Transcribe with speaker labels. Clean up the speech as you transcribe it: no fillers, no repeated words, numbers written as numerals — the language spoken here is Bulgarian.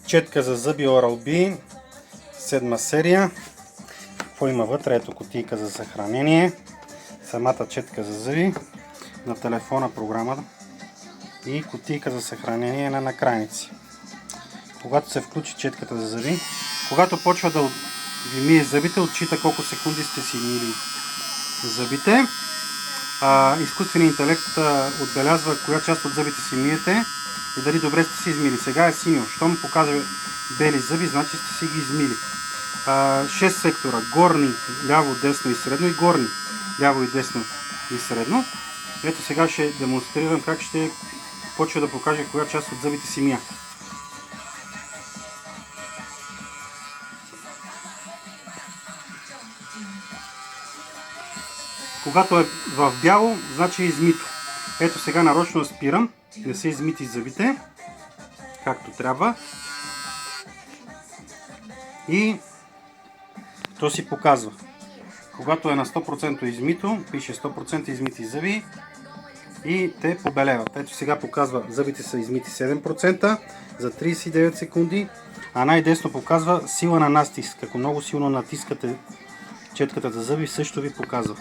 Speaker 1: Четка за зъби Oral-B, 7 серия. Какво има вътре? Ето кутийка за съхранение, самата четка за зъби, на телефона програмата и кутийка за съхранение на накрайници. Когато се включи четката за зъби, когато почва да ви мие зъбите, отчита колко секунди сте си мили зъбите. Изкуственият интелект отбелязва коя част от зъбите си миете и дали добре сте си измили. Сега е синьо. Щом покаже бели зъби, значи сте си ги измили. 6 сектора. Горни, ляво, десно и средно и горни, ляво и десно и средно. Ето сега ще демонстрирам как ще почва да покаже коя част от зъбите си мия. Когато е в бяло, значи е измито. Ето сега нарочно спирам, не са измити зъбите, както трябва. И то си показва. Когато е на 100% измито, пише 100% измити зъби и те побелеват. Ето сега показва, зъбите са измити 7% за 39 секунди, а най-десно показва сила на натиск. Ако много силно натискате четката за зъби, също ви показва.